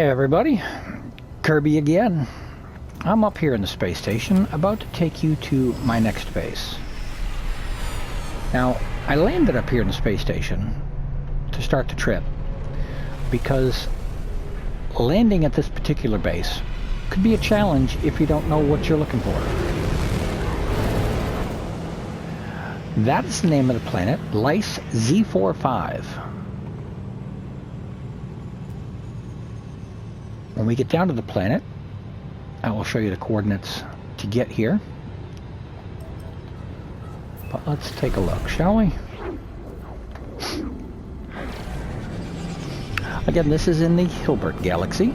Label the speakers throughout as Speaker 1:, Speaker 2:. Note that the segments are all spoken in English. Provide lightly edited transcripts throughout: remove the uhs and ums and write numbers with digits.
Speaker 1: Hey everybody, Kirby again. I'm up here in the space station, about to take you to my next base. Now, I landed up here in the space station to start the trip because landing at this particular base could be a challenge if you don't know what you're looking for. That's the name of the planet, Lice Z45. When we get down to the planet, I will show you the coordinates to get here. But let's take a look, shall we? Again, this is in the Hilbert galaxy.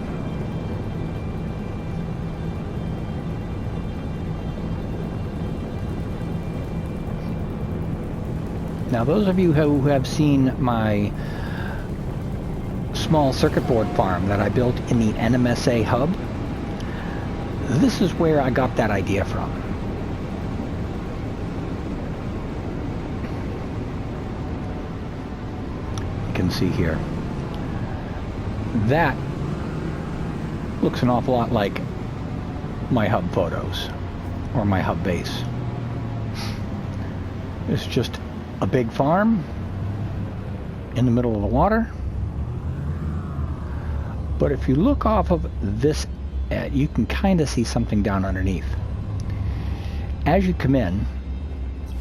Speaker 1: Now, those of you who have seen my small circuit board farm that I built in the NMSA hub, this is where I got that idea from. You can see here. That looks an awful lot like my hub photos, or my hub base. It's just a big farm in the middle of the water. But if you look off of this, you can kind of see something down underneath. As you come in,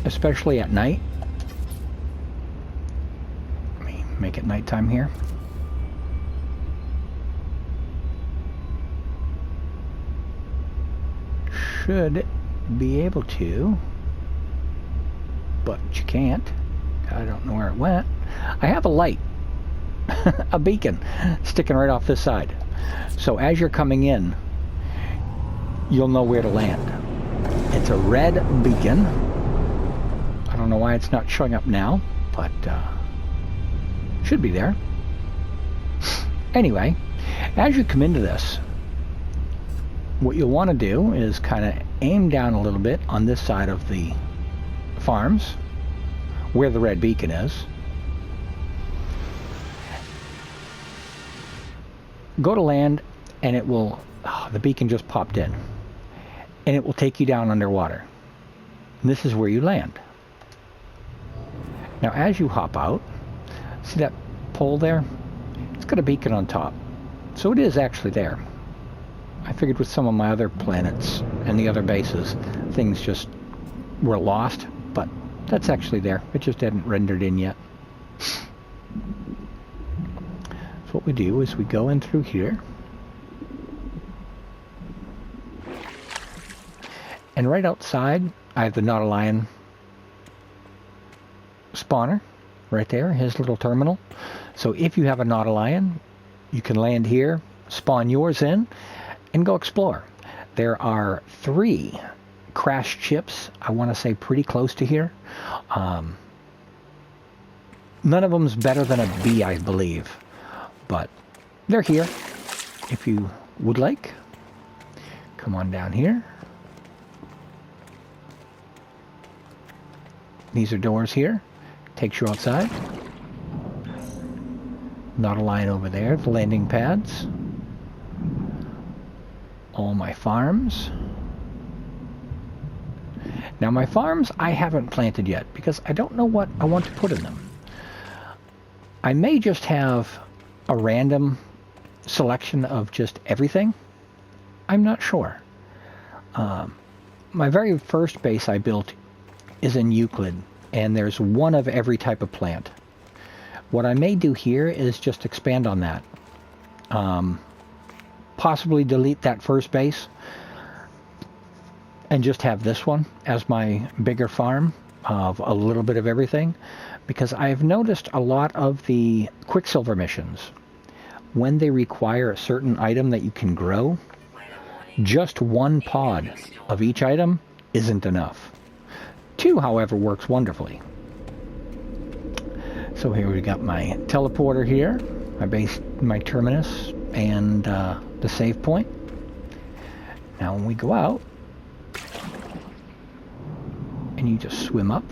Speaker 1: especially at night, let me make it nighttime here. Should be able to, but you can't. I don't know where it went. I have a light. A beacon sticking right off this side. So as you're coming in, you'll know where to land. It's a red beacon. I don't know why it's not showing up now, but should be there. Anyway, as you come into this, what you'll want to do is kind of aim down a little bit on this side of the farms, where the red beacon is. Go to land, and it will, the beacon just popped in, and it will take you down underwater. And this is where you land. Now as you hop out, see that pole there? It's got a beacon on top. So it is actually there. I figured with some of my other planets and the other bases, things just were lost, but that's actually there. It just hadn't rendered in yet. So what we do is we go in through here, and right outside I have the Nautilion spawner right there, his little terminal. So if you have a Nautilion, you can land here, spawn yours in, and go explore. There are 3 crash chips, I want to say pretty close to here. None of them's better than a B, I believe. But they're here if you would like. Come on down here. These are doors here. Takes you outside. Not a line over there. The landing pads. All my farms. Now my farms I haven't planted yet because I don't know what I want to put in them. I may just have a random selection of just everything. I'm not sure. My very first base I built is in Euclid, and there's one of every type of plant. What I may do here is just expand on that. Possibly delete that first base and just have this one as my bigger farm of a little bit of everything, because I've noticed a lot of the Quicksilver missions, when they require a certain item that you can grow, just 1 pod of each item isn't enough. 2, however, works wonderfully. So here we got my teleporter here, my base, my terminus, and the save point. Now when we go out, and you just swim up,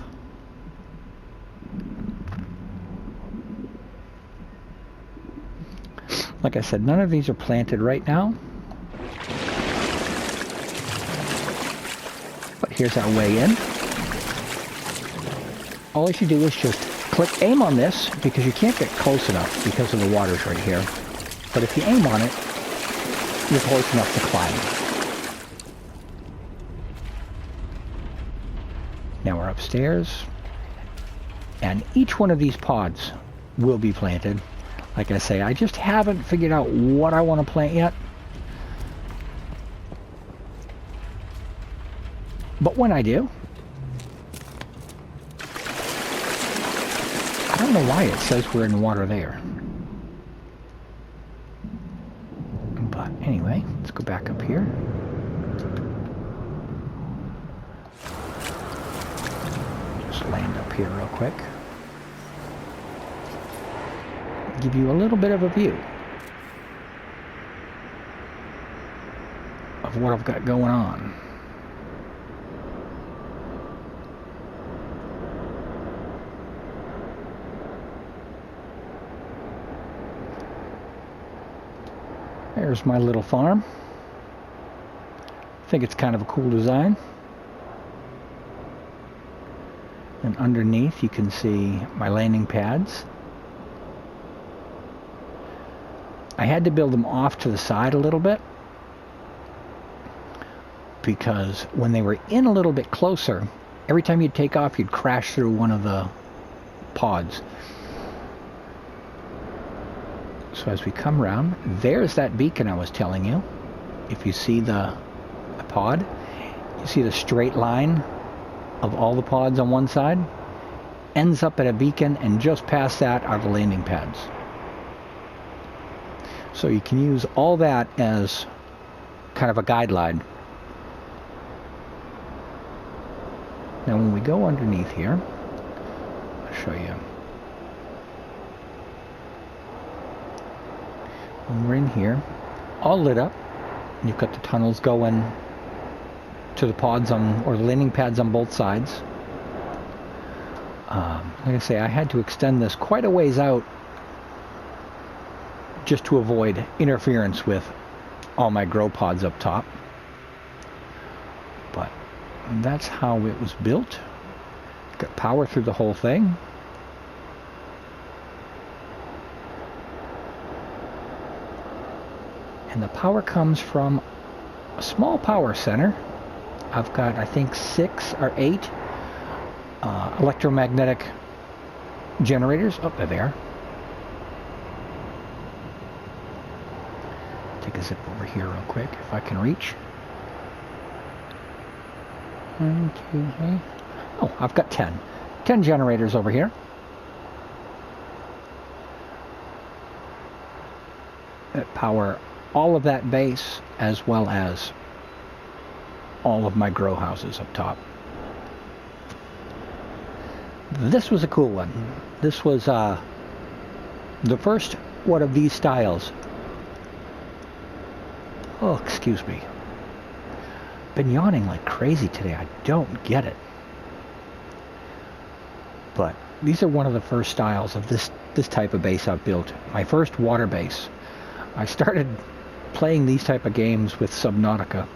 Speaker 1: Like I said, none of these are planted right now. But here's our way in. All you do is just click aim on this, because you can't get close enough because of the water's right here. But if you aim on it, you're close enough to climb. Now we're upstairs, and each one of these pods will be planted. Like I say, I just haven't figured out what I want to plant yet. But when I do, I don't know why it says we're in the water there. But anyway, let's go back up here. Just land up here real quick. Give you a little bit of a view of what I've got going on. There's my little farm. I think it's kind of a cool design. And underneath you can see my landing pads. I had to build them off to the side a little bit, because when they were in a little bit closer, every time you'd take off, you'd crash through one of the pods. So as we come around, there's that beacon I was telling you. If you see the pod, you see the straight line of all the pods on one side, ends up at a beacon, and just past that are the landing pads. So you can use all that as kind of a guideline. Now when we go underneath here, I'll show you. When we're in here, all lit up, you've got the tunnels going to the pods on, or the landing pads on both sides. Like I say, I had to extend this quite a ways out just to avoid interference with all my grow pods up top. But that's how it was built. Got power through the whole thing. And the power comes from a small power center. I've got, I think, 6 or 8 electromagnetic generators. Oh, they're there. Take a zip over here real quick, if I can reach. 1, 2, 3. Oh, I've got 10. 10 generators over here. That power all of that base, as well as all of my grow houses up top. This was a cool one. This was the first one of these styles. Oh, excuse me. Been yawning like crazy today. I don't get it. But these are one of the first styles of this type of base I've built. My first water base. I started playing these type of games with Subnautica,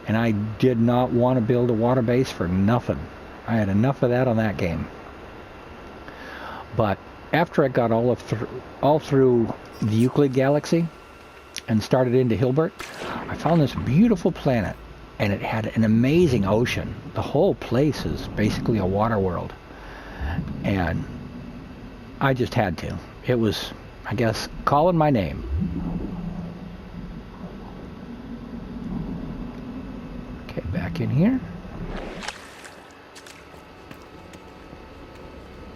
Speaker 1: and I did not want to build a water base for nothing. I had enough of that on that game. But after I got all through the Euclid Galaxy and started into Hilbert, I found this beautiful planet, and it had an amazing ocean. The whole place is basically a water world, and I just had to. It was, I guess, calling my name. Okay, back in here.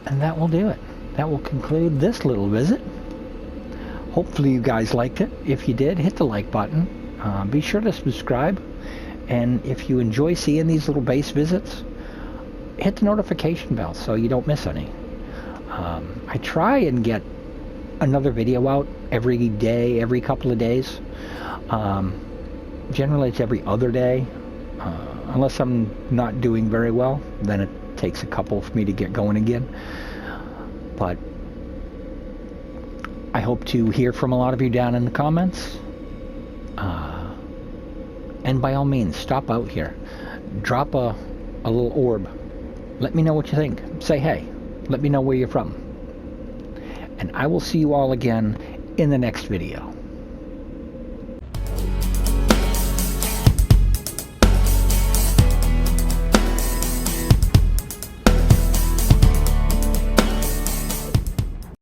Speaker 1: And that will do it. That will conclude this little visit. Hopefully you guys liked it. If you did, hit the like button. Be sure to subscribe. And if you enjoy seeing these little base visits, hit the notification bell so you don't miss any. I try and get another video out every day, every couple of days. Generally it's every other day. Unless I'm not doing very well, then it takes a couple for me to get going again. But I hope to hear from a lot of you down in the comments. And by all means, stop out here. Drop a little orb. Let me know what you think. Say hey. Let me know where you're from. And I will see you all again in the next video.